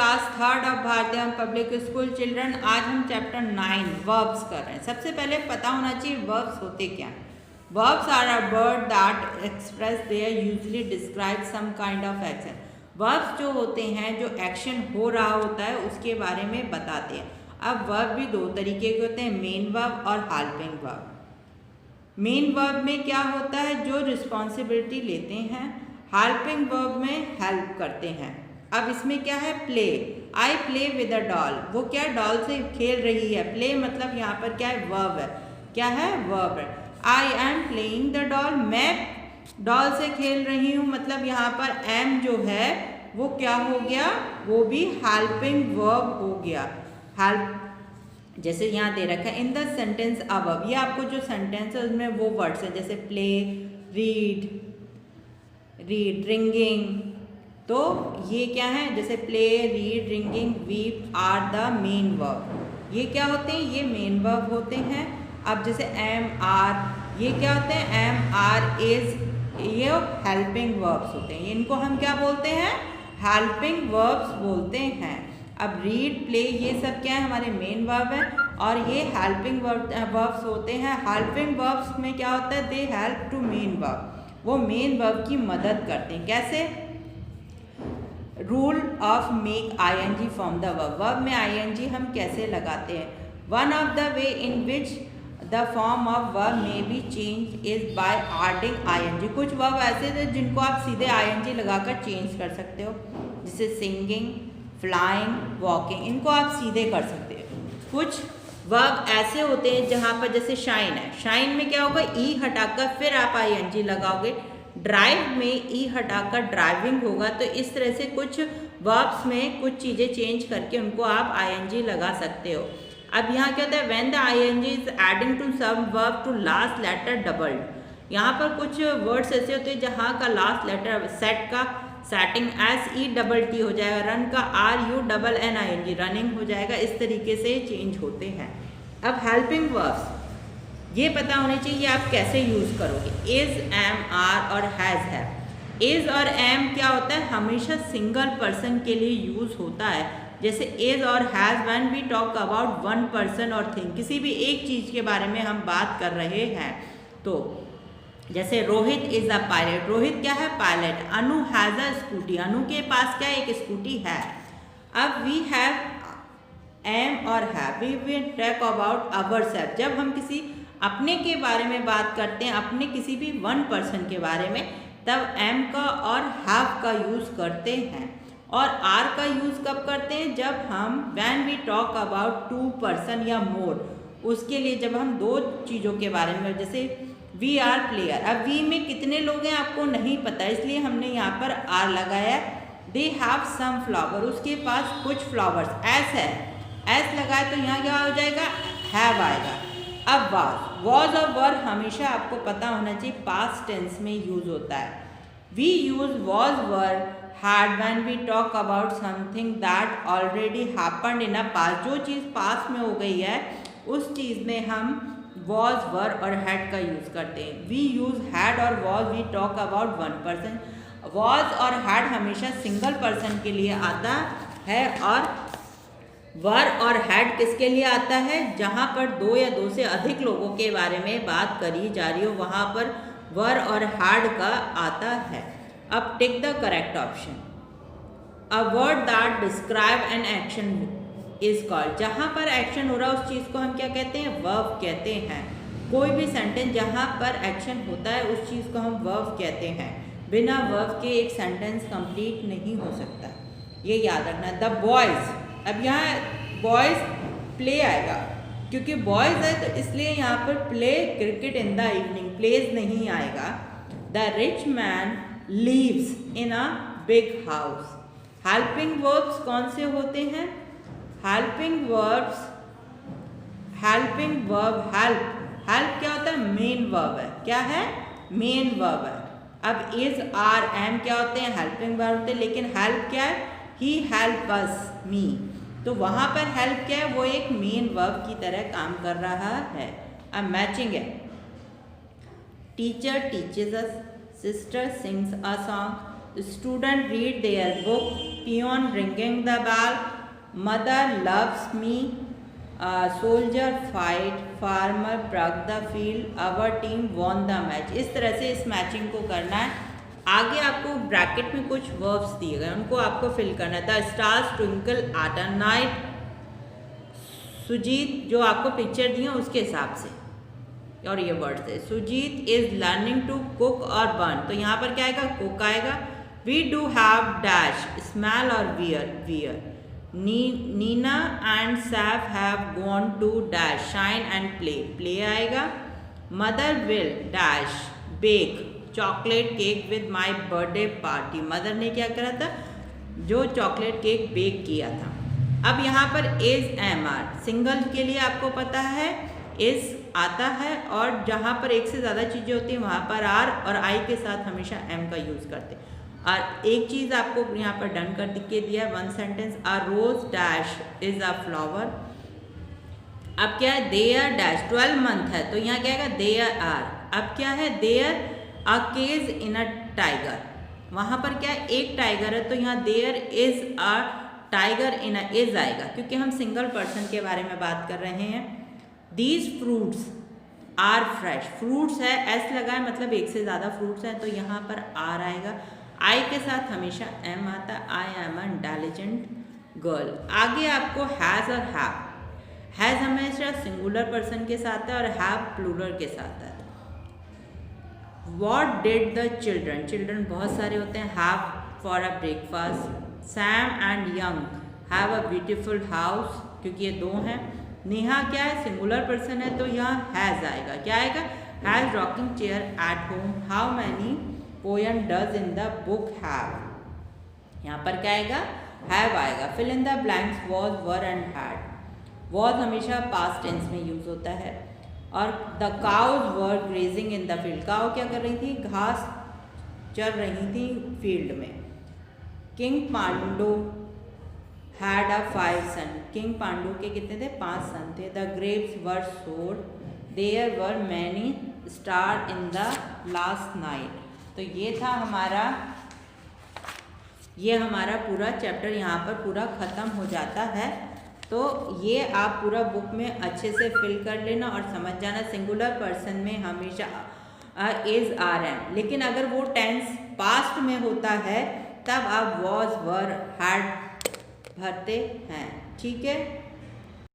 Class third of भारतीय public school children. आज हम चैप्टर 9 वर्ब्स कर रहे हैं। सबसे पहले पता होना चाहिए वर्ब्स होते क्या हैं। Verbs are a word that express their usually describe some kind of action. Verbs जो होते हैं, जो एक्शन हो रहा होता है उसके बारे में बताते हैं। अब वर्ब भी दो तरीके के होते हैं, मेन वर्ब और हेल्पिंग वर्ब। मेन वर्ब में क्या होता है, जो रिस्पॉन्सिबिलिटी लेते हैं। हेल्पिंग वर्ब में हेल्प करते हैं। अब इसमें क्या है, play. I play with a doll, वो क्या डॉल से खेल रही है। प्ले मतलब यहाँ पर क्या है, वर्ब है। क्या है, वर्ब है। I am playing the doll, मैं डॉल से खेल रही हूँ, मतलब यहाँ पर एम जो है वो क्या हो गया, वो भी हेल्पिंग वर्ब हो गया। हेल्प जैसे यहाँ दे रखा है इन द सेंटेंस अबव, ये आपको जो सेंटेंस है उसमें वो वर्ड्स है, जैसे प्ले, रीड, रिंगिंग। तो ये क्या है, जैसे play, read, ringing, weep are the main verb. ये क्या होते हैं, ये मेन वर्ब होते हैं। अब जैसे एम, आर, ये क्या होते हैं, एम, आर, इज, ये हेल्पिंग वर्ब्स होते हैं। इनको हम क्या बोलते हैं, हेल्पिंग वर्ब्स बोलते हैं। अब रीड, प्ले, ये सब क्या है, हमारे मेन वर्ब है और ये हेल्पिंग वर्ब्स होते हैं। हेल्पिंग वर्ब्स में क्या होता है, they help to main verb, वो मेन वर्ब की मदद करते हैं। कैसे, rule of make ING from the verb, verb में आईएनजी हम कैसे लगाते हैं। One of the way in which the form of verb may be change is by adding ING. कुछ वर्ब ऐसे थे जिनको आप सीधे आईएनजी लगाकर चेंज कर सकते हो, जैसे सिंगिंग, फ्लाइंग, वॉकिंग, इनको आप सीधे कर सकते हो। कुछ वर्ब ऐसे होते हैं जहाँ पर जैसे शाइन है, शाइन में क्या होगा, ई हटाकर फिर आप आईएनजी लगाओगे। ड्राइव में ई हटाकर ड्राइविंग होगा। तो इस तरह से कुछ वर्ब्स में कुछ चीज़ें चेंज करके उनको आप आईएनजी लगा सकते हो। अब यहाँ क्या होता है, when the ING is adding to some verb to last letter doubled. यहाँ पर कुछ वर्ड्स ऐसे होते हैं जहाँ का लास्ट लेटर, सेट का सेटिंग SETT हो जाएगा, रन का RUNNING, रनिंग हो जाएगा। इस तरीके से चेंज होते हैं। अब हेल्पिंग वर्ब्स ये पता होने चाहिए आप कैसे यूज़ करोगे। इज, एम, आर और हैज़ है। इज और एम क्या होता है, हमेशा सिंगल पर्सन के लिए यूज़ होता है। जैसे इज और has when we talk about one person or thing, किसी भी एक चीज़ के बारे में हम बात कर रहे हैं। तो जैसे Rohit is a pilot, Rohit क्या है, pilot. Anu has a scooty, Anu के पास क्या एक स्कूटी है। अब वी हैव एम और have, we will talk about ourselves, जब हम किसी अपने के बारे में बात करते हैं, अपने किसी भी वन पर्सन के बारे में, तब एम का और हैव का यूज़ करते हैं। और आर का यूज़ कब करते हैं, जब हम when we talk about two person या मोर, उसके लिए जब हम दो चीज़ों के बारे में, जैसे वी आर प्लेयर। अब वी में कितने लोग हैं आपको नहीं पता, इसलिए हमने यहाँ पर आर लगाया। दे हैव सम फ्लावर, उसके पास कुछ फ्लावर्स। एस है, एस लगाए तो यहाँ क्या हो जाएगा, हैव आएगा। अब वॉज और वर हमेशा आपको पता होना चाहिए पास्ट टेंस में यूज होता है। We use was, were, had when we talk about something that already happened in a past. जो चीज़ पास्ट में हो गई है उस चीज़ में हम वॉज, वर और हैड का यूज़ करते हैं। वी यूज हैड और was, we talk about one person. Was और हैड हमेशा सिंगल पर्सन के लिए आता है और वर और हैड किसके लिए आता है, जहाँ पर दो या दो से अधिक लोगों के बारे में बात करी जा रही हो, वहाँ पर वर और हैड का आता है। अब tick the correct option. A word that describe an action is called, जहाँ पर एक्शन हो रहा है उस चीज़ को हम क्या कहते हैं, वर्ब कहते हैं। कोई भी सेंटेंस जहाँ पर एक्शन होता है उस चीज़ को हम वर्ब कहते हैं। बिना वर्ब के एक सेंटेंस कंप्लीट नहीं हो सकता, ये याद रखना। द बॉयज़, अब यहाँ बॉयज़ प्ले आएगा क्योंकि बॉयज़ है तो इसलिए यहाँ पर play cricket in the evening, plays नहीं आएगा। The rich man lives in a big house. Helping verbs कौन से होते हैं, helping verbs, helping verb, help क्या होता है, मेन वर्ब है। क्या है, मेन वर्ब है। अब इज, आर, एम क्या होते हैं, हेल्पिंग वर्ब होते हैं। लेकिन हेल्प क्या है, ही हेल्प अस, मी, तो वहाँ पर हेल्प क्या है, वो एक मेन वर्ब की तरह काम कर रहा है। अब मैचिंग है, teacher teaches us, sister sings a song, student read their book, peon ringing the bell, mother loves me, soldier fight, farmer plug the field, our team won the match। इस तरह से इस मैचिंग को करना है। आगे आपको ब्रैकेट में कुछ वर्ब्स दिए गए, उनको आपको फिल करना है। The stars twinkle at a night, सुजीत जो आपको पिक्चर दी है उसके हिसाब से और ये वर्ड्स है। Sujeet is learning to cook और बर्न, तो यहाँ पर क्या आएगा, कुक आएगा। We do have dash smell और wear. Neena and Saif have gone to dash shine and play आएगा। Mother will dash bake chocolate cake with my birthday party, mother ने क्या करा था, जो चॉकलेट केक बेक किया था। अब यहाँ पर इज एम आर, सिंगल के लिए आपको पता है इज आता है, और जहाँ पर एक से ज़्यादा चीज़ें होती हैं वहाँ पर आर और आई के साथ हमेशा एम का यूज़ करते हैं। और एक चीज़ आपको यहाँ पर डन कर के दिया है, one sentence, a rose dash is a flower. अब क्या है, देयर डैश 12 मंथ है, तो यहाँ क्या है, देयर आर। अब क्या है, there a cage in a tiger, वहाँ पर क्या है, एक टाइगर है, तो यहाँ there is a tiger in a is आएगा, क्योंकि हम सिंगल पर्सन के बारे में बात कर रहे हैं। These fruits are fresh, fruits है एस लगा है, मतलब एक से ज़्यादा फ्रूट्स हैं, तो यहाँ पर आर आएगा। आई के साथ हमेशा एम आता, I am a intelligent girl. आगे आपको हैज़ और हैव, हैज़ हमेशा सिंगुलर पर्सन के साथ है और हैव प्लूरल के साथ है। What did the children, children बहुत सारे होते हैं, have for a breakfast. Sam and young have a beautiful house, क्योंकि ये दो हैं। नेहा क्या है, सिंगुलर पर्सन है, तो यहाँ हैज़ आएगा। क्या आएगा, has rocking chair at home. How many poem does in the book have, यहाँ पर क्या आएगा, हैव आएगा। Fill in the blanks was were and had, was हमेशा पास्ट टेंस में यूज होता है। और the cows were grazing in the field, cow क्या कर रही थी, घास चर रही थी फील्ड में। King Pandu had a 5 son, king Pandu के कितने थे, 5 सन थे। The grapes were sowed, there were many star in the last night. तो ये था हमारा, ये हमारा पूरा चैप्टर यहाँ पर पूरा ख़त्म हो जाता है। तो ये आप पूरा बुक में अच्छे से फिल कर लेना और समझ जाना। सिंगुलर पर्सन में हमेशा इज आर एम, लेकिन अगर वो टेंस पास्ट में होता है तब आप वॉज वर हैड भरते हैं। ठीक है।